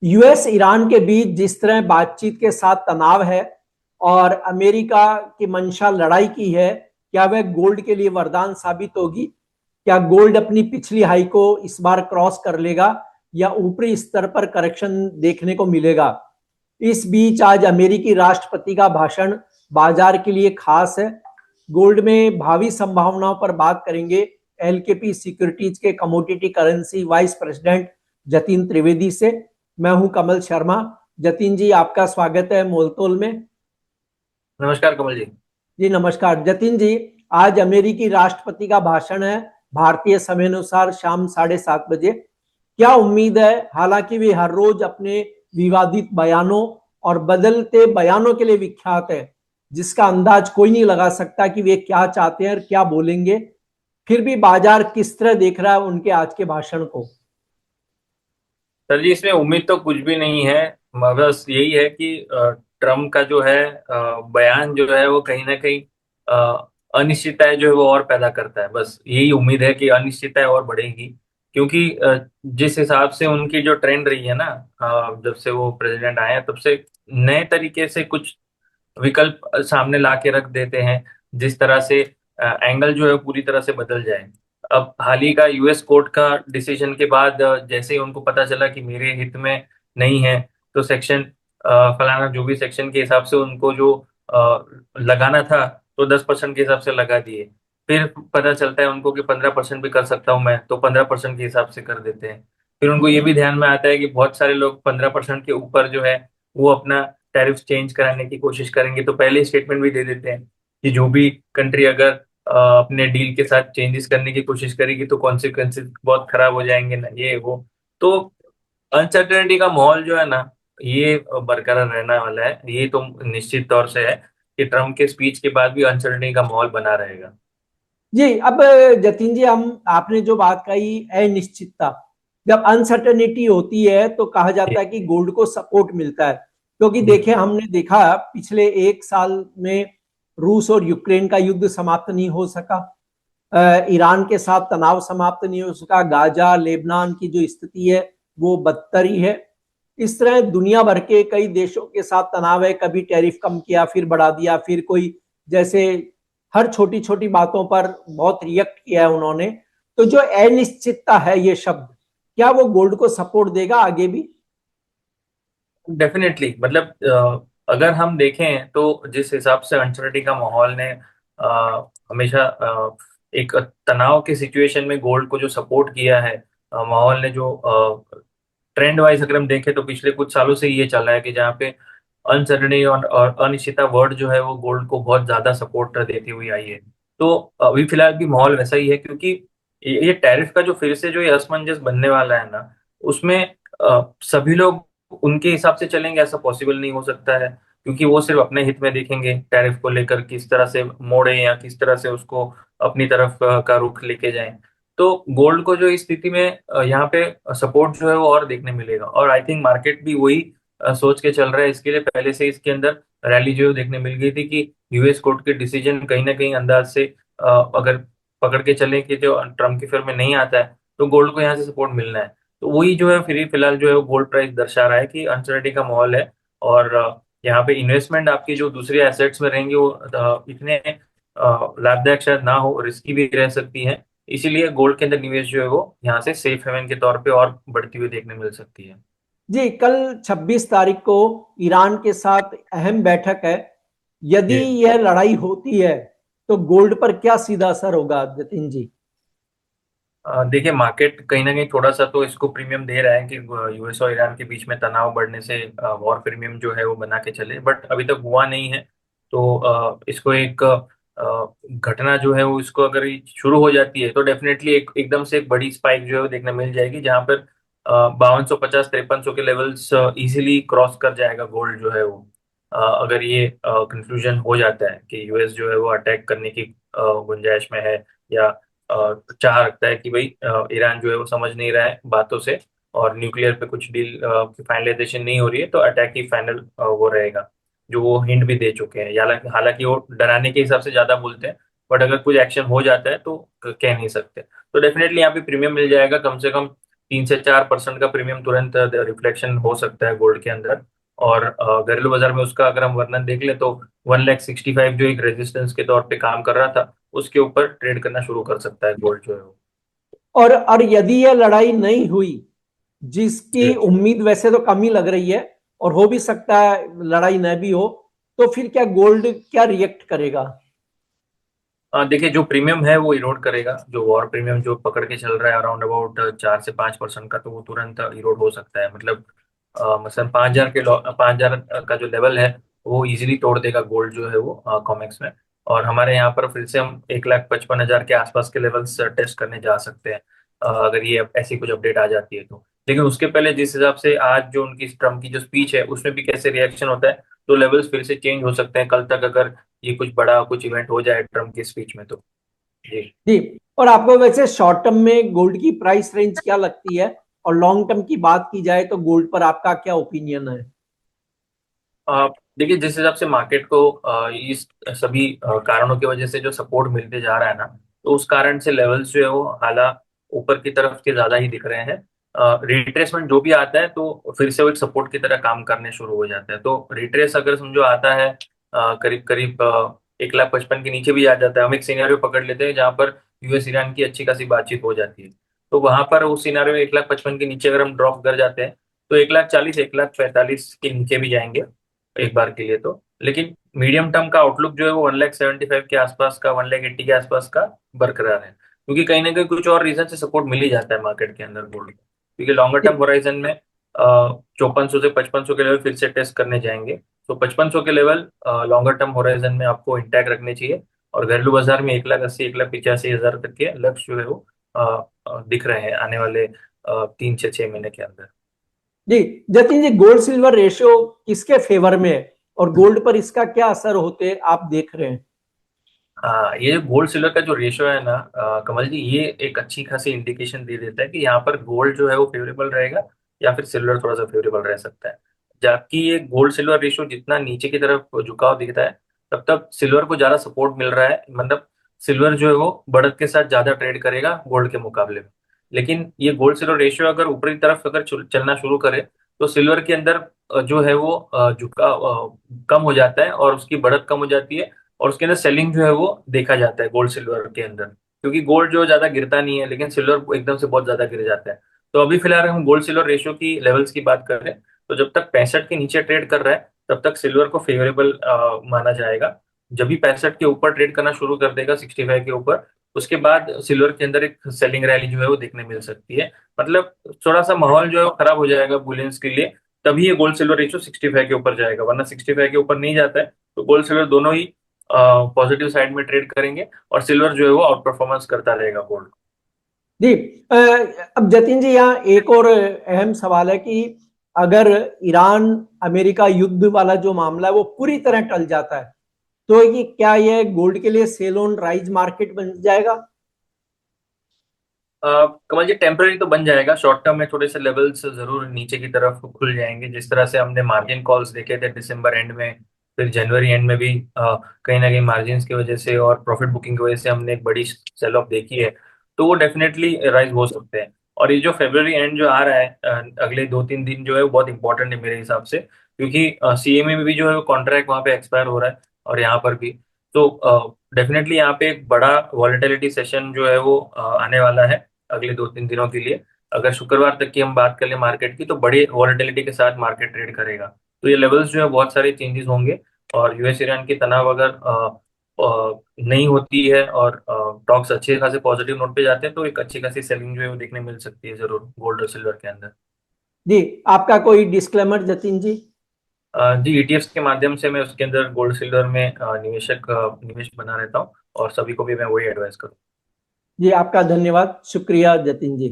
US Iran के बीच जिस तरह बातचीत के साथ तनाव है और अमेरिका की मंशा लड़ाई की है, क्या वह गोल्ड के लिए वरदान साबित होगी? क्या गोल्ड अपनी पिछली हाई को इस बार क्रॉस कर लेगा या ऊपरी स्तर पर करेक्शन देखने को मिलेगा? इस बीच आज अमेरिकी राष्ट्रपति का भाषण बाजार के लिए खास है। गोल्ड में भावी संभावनाओं पर बात करेंगे एलकेपी सिक्योरिटीज के commodity currency vice president Jatin Trivedi से। मैं हूं कमल शर्मा। जतिन जी, आपका स्वागत है मोलतोल में। नमस्कार कमल जी। जी नमस्कार जतिन जी। आज अमेरिकी राष्ट्रपति का भाषण है, भारतीय समय अनुसार शाम 7:30 बजे। क्या उम्मीद है? हालांकि वे हर रोज अपने विवादित बयानों और बदलते बयानों के लिए विख्यात है, जिसका अंदाज कोई नहीं लगा सकता कि वे क्या चाहते हैं और क्या बोलेंगे। फिर भी बाजार किस तरह देख रहा है उनके आज के भाषण को? सर जी, इसमें उम्मीद तो कुछ भी नहीं है। बस यही है कि ट्रम्प का जो है बयान जो है वो कहीं ना कहीं अनिश्चितताएं जो है वो और पैदा करता है। बस यही उम्मीद है कि अनिश्चितताएं और बढ़ेगी, क्योंकि जिस हिसाब से उनकी जो ट्रेंड रही है ना, जब से वो प्रेसिडेंट आए हैं तब से नए तरीके से कुछ विकल्प सामने ला के रख देते हैं, जिस तरह से एंगल जो है पूरी तरह से बदल जाए। अब हाल ही का यूएस कोर्ट का डिसीजन के बाद जैसे ही उनको पता चला कि मेरे हित में नहीं है, तो सेक्शन फलाना जो भी सेक्शन के हिसाब से उनको जो लगाना था, तो 10% के हिसाब से लगा दिए। फिर पता चलता है उनको कि 15% भी कर सकता हूँ मैं, तो 15% के हिसाब से कर देते हैं। फिर उनको ये भी ध्यान में आता है कि बहुत सारे लोग 15% के ऊपर जो है वो अपना टैरिफ चेंज कराने की कोशिश करेंगे, तो पहले स्टेटमेंट भी दे देते हैं कि जो भी कंट्री अगर अपने डील के साथ चेंजेस करने की कोशिश करेगी तो कॉन्सिक्वेंसेस बहुत खराब हो जाएंगे ना, ये वो। तो अनसर्टेनिटी का माहौल जो है ना, ये बरकरार रहने वाला है। ये तो निश्चित तौर से है कि ट्रम्प के स्पीच के बाद भी अनसर्टेनिटी का माहौल बना रहेगा। जी, अब जतिन जी, हम आपने जो बात कही अनिश्चितता, जब अनसर्टेनिटी होती है तो कहा जाता है कि गोल्ड को सपोर्ट मिलता है। क्योंकि देखिए, हमने देखा पिछले एक साल में रूस और यूक्रेन का युद्ध समाप्त नहीं हो सका, ईरान के साथ तनाव समाप्त नहीं हो सका, गाजा लेबनान की जो स्थिति है वो बदतर ही है। इस तरह दुनिया भर के कई देशों के साथ तनाव है, कभी टैरिफ कम किया फिर बढ़ा दिया, फिर कोई जैसे हर छोटी छोटी बातों पर बहुत रिएक्ट किया है उन्होंने। तो जो अनिश्चितता है ये शब्द, क्या वो गोल्ड को सपोर्ट देगा आगे भी? डेफिनेटली, मतलब अगर हम देखें तो जिस हिसाब से अनसर्टेनिटी का माहौल ने हमेशा एक तनाव के सिचुएशन में गोल्ड को जो सपोर्ट किया है, माहौल ने जो ट्रेंड वाइज अगर हम देखें तो पिछले कुछ सालों से ये चल रहा है कि जहाँ पे अनसर्टेनिटी और अनिश्चितता वर्ड जो है वो गोल्ड को बहुत ज्यादा सपोर्ट देती हुई आई है। तो अभी फिलहाल भी माहौल वैसा ही है, क्योंकि ये टैरिफ का जो फिर से जो ये असमंजस बनने वाला है ना, उसमें सभी लोग उनके हिसाब से चलेंगे ऐसा पॉसिबल नहीं हो सकता है, क्योंकि वो सिर्फ अपने हित में देखेंगे टैरिफ को लेकर किस तरह से मोड़े या किस तरह से उसको अपनी तरफ का रुख लेके जाएं। तो गोल्ड को जो इस स्थिति में यहाँ पे सपोर्ट जो है वो और देखने मिलेगा, और आई थिंक मार्केट भी वही सोच के चल रहा है। इसके लिए पहले से इसके अंदर रैली जो है वो देखने मिल गई थी कि यूएस कोर्ट के डिसीजन कहीं ना कहीं अंदाज से अगर पकड़ के चले कि जो ट्रम्प की फेवर में नहीं आता है, तो गोल्ड को यहाँ से सपोर्ट मिलना है। तो वही जो है फिर फिलहाल जो है वो गोल्ड प्राइस दर्शा रहा है कि अनसर्टेनिटी का माहौल है। और यहाँ पे इन्वेस्टमेंट आपकी जो दूसरे एसेट्स में रहेंगे वो इतने लाभदायक शायद ना हो, रिस्की भी रह सकती है। इसीलिए गोल्ड के अंदर निवेश जो है वो यहाँ से सेफ हेवन के तौर पे और बढ़ती हुई देखने मिल सकती है। जी, कल 26 तारीख को ईरान के साथ अहम बैठक है। यदि जी। यह लड़ाई होती है तो गोल्ड पर क्या सीधा असर होगा जतिन जी? देखिए, मार्केट कहीं ना कहीं थोड़ा सा तो इसको प्रीमियम दे रहा है कि यूएस और ईरान के बीच में तनाव बढ़ने से वॉर प्रीमियम जो है वो बना के चले, बट अभी तक हुआ नहीं है। तो इसको एक घटना जो है वो इसको अगर ये शुरू हो जाती है तो डेफिनेटली एकदम से एक बड़ी स्पाइक जो है वो देखने मिल जाएगी, जहां पर 5250 5300 के लेवल्स इजीली क्रॉस कर जाएगा गोल्ड जो है वो। अगर ये कंक्लूजन हो जाता है कि यूएस जो है वो अटैक करने की गुंजाइश में है, या चाह रखता है कि भाई ईरान जो है वो समझ नहीं रहा है बातों से, और न्यूक्लियर पे कुछ डील की फाइनलाइजेशन नहीं हो रही है, तो अटैक ही फाइनल वो रहेगा, जो वो हिंट भी दे चुके हैं। हालांकि हालांकि वो डराने के हिसाब से ज्यादा बोलते हैं, बट अगर कुछ एक्शन हो जाता है तो कह नहीं सकते। तो डेफिनेटली यहाँ पे प्रीमियम मिल जाएगा, कम से कम 3 से 4% का प्रीमियम तुरंत रिफ्लेक्शन हो सकता है गोल्ड के अंदर। और घरेलू बाजार में उसका अगर हम वर्णन देख ले तो 1,65,000 जो एक रेजिस्टेंस के तौर पे काम कर रहा था, उसके ऊपर ट्रेड करना शुरू कर सकता है गोल्ड जो है वो। और यदि यह लड़ाई नहीं हुई, जिसकी जी। उम्मीद वैसे तो कम ही लग रही है, और हो भी सकता है लड़ाई न भी हो, तो फिर क्या गोल्ड क्या रिएक्ट करेगा? देखिए, जो प्रीमियम है वो इरोड करेगा। जो वॉर प्रीमियम जो पकड़ के चल रहा है अराउंड अबाउट 4 से 5% का, तो वो तुरंत इरोड हो सकता है। मतलब मसलन 5,000 का जो लेवल है वो इजीली तोड़ देगा गोल्ड जो है वो कॉमेक्स में। और हमारे यहाँ पर फिर से हम 1,55,000 के आसपास के लेवल्स टेस्ट करने जा सकते हैं, अगर ये ऐसी कुछ अपडेट आ जाती है तो। लेकिन उसके पहले जिस हिसाब से आज जो उनकी ट्रम्प की जो स्पीच है उसमें भी कैसे रिएक्शन होता है, तो लेवल्स फिर से चेंज हो सकते हैं कल तक, अगर ये कुछ बड़ा कुछ इवेंट हो जाए ट्रम्प की स्पीच में तो। जी। जी। और आपको वैसे शॉर्ट टर्म में गोल्ड की प्राइस रेंज क्या लगती है, और लॉन्ग टर्म की बात की जाए तो गोल्ड पर आपका क्या ओपिनियन है? देखिए, जिस हिसाब से मार्केट को इस सभी कारणों की वजह से जो सपोर्ट मिलते जा रहा है ना, तो उस कारण से लेवल्स जो है वो हाला ऊपर की तरफ के ज्यादा ही दिख रहे हैं। रिट्रेसमेंट जो भी आता है तो फिर से वो एक सपोर्ट की तरह काम करने शुरू हो जाते हैं। तो रिट्रेस अगर समझो आता है करीब करीब 1,55,000 के नीचे भी आ जाता है, हम एक सिनेरियो पकड़ लेते हैं जहां पर यूएस ईरान की अच्छी खासी बातचीत हो जाती है, तो वहां पर उस सिनेरियो में 1,55,000 के नीचे अगर हम ड्रॉप कर जाते हैं तो 1,40,000 1,45,000 के नीचे भी जाएंगे एक बार के लिए तो। लेकिन मीडियम टर्म का आउटलुक जो है वो 1,75,000 के आसपास का, 1,80,000 के आसपास का बरकरार है, क्योंकि कहीं ना कहीं कुछ और रीजन से सपोर्ट मिल ही जाता है मार्केट के अंदर गोल्ड को। क्योंकि लॉन्गर टर्म होराइजन में 5,400 से 5,500 के लेवल फिर से टेस्ट करने जाएंगे। तो 5,500 के लेवल लॉन्गर टर्म होराइजन में आपको इंटैक्ट रखने चाहिए। और घरेलू बाजार में 1,80,000 1,85,000 तक के लक्ष्य जो है वो दिख रहे हैं आने वाले 3 से 6 महीने के अंदर। जी। जतिन जी, गोल्ड सिल्वर रेशियो किसके फेवर में है, और गोल्ड पर इसका क्या असर होते आप देख रहे हैं? हाँ, ये जो गोल्ड सिल्वर का जो रेशियो है ना कमल जी, ये एक अच्छी खासी इंडिकेशन दे देता है कि यहाँ पर गोल्ड जो है वो फेवरेबल रहेगा या फिर सिल्वर थोड़ा सा फेवरेबल रह सकता है। जबकि ये गोल्ड सिल्वर रेशियो जितना नीचे की तरफ झुकाव दिखता है, तब तक सिल्वर को ज्यादा सपोर्ट मिल रहा है। मतलब सिल्वर जो है वो बढ़त के साथ ज्यादा ट्रेड करेगा गोल्ड के मुकाबले में। लेकिन ये गोल्ड सिल्वर रेशियो अगर ऊपरी तरफ अगर चलना शुरू करे, तो सिल्वर के अंदर जो है वो झुकाव कम हो जाता है और उसकी बढ़त कम हो जाती है। और उसके अंदर सेलिंग जो है वो देखा जाता है गोल्ड सिल्वर के अंदर, क्योंकि गोल्ड जो ज्यादा गिरता नहीं है लेकिन सिल्वर एकदम से बहुत ज्यादा गिर जाता है। तो अभी फिलहाल हम गोल्ड सिल्वर रेशियो की लेवल्स की बात कर रहे हैं, तो जब तक 65 के नीचे ट्रेड कर रहा है तब तक सिल्वर को फेवरेबल माना जाएगा। जब भी 65 के ऊपर ट्रेड करना शुरू कर देगा, 65 के ऊपर, उसके बाद सिल्वर के अंदर एक सेलिंग रैली जो है वो देखने मिल सकती है। मतलब थोड़ा सा माहौल जो है वो खराब हो जाएगा बुलियंस के लिए, तभी ये गोल्ड सिल्वर रेशियो 65 के ऊपर जाएगा, वरना 65 के ऊपर नहीं जाता है। तो गोल्ड सिल्वर दोनों ही पॉजिटिव साइड में ट्रेड करेंगे और सिल्वर जो है वो आउट परफॉर्मेंस करता रहेगा गोल्ड। जी। अब जतिन जी, यहाँ एक और अहम सवाल है कि अगर ईरान अमेरिका युद्ध वाला जो मामला है वो पूरी तरह टल जाता है, तो ये क्या ये गोल्ड के लिए सेल ऑन राइज मार्केट बन जाएगा? कमल जी, टेम्पररी तो बन जाएगा। शॉर्ट टर्म में थोड़े से लेवल्स जरूर नीचे की तरफ खुल जाएंगे, जिस तरह से हमने मार्जिन कॉल्स देखे थे दिसंबर एंड में, फिर जनवरी एंड में भी कहीं ना कहीं मार्जिन की वजह से और प्रॉफिट बुकिंग की वजह से हमने एक बड़ी सेल ऑफ देखी है। तो वो डेफिनेटली राइज हो सकते हैं। और ये जो फेब्रवरी एंड जो आ रहा है अगले 2-3 दिन जो है वो बहुत इंपॉर्टेंट है मेरे हिसाब से, क्योंकि सीएमए में भी जो है कॉन्ट्रैक्ट वहाँ पे एक्सपायर हो रहा है और यहाँ पर भी। तो डेफिनेटली यहाँ पे एक बड़ा वॉलेटिलिटी सेशन जो है वो आने वाला है अगले 2-3 दिनों के लिए। अगर शुक्रवार तक की हम बात कर ले मार्केट की, तो बड़ी वॉलेटिलिटी के साथ मार्केट ट्रेड करेगा। तो ये लेवल्स जो है बहुत सारे चेंजेस होंगे। और यूएस ईरान की तनाव अगर नहीं होती है और टॉक्स अच्छे खासे पॉजिटिव नोट पे जाते हैं, तो एक अच्छी खासी सेलिंग जो है वो देखने मिल सकती है जरूर गोल्ड और सिल्वर के अंदर। जी। आपका कोई डिस्क्लेमर जतिन जी? जी, ईटीएफ्स के माध्यम से मैं उसके अंदर गोल्ड सिल्वर में निवेश बना रहता हूँ और सभी को भी मैं वही एडवाइस करूँ। जी, आपका धन्यवाद, शुक्रिया जतिन जी।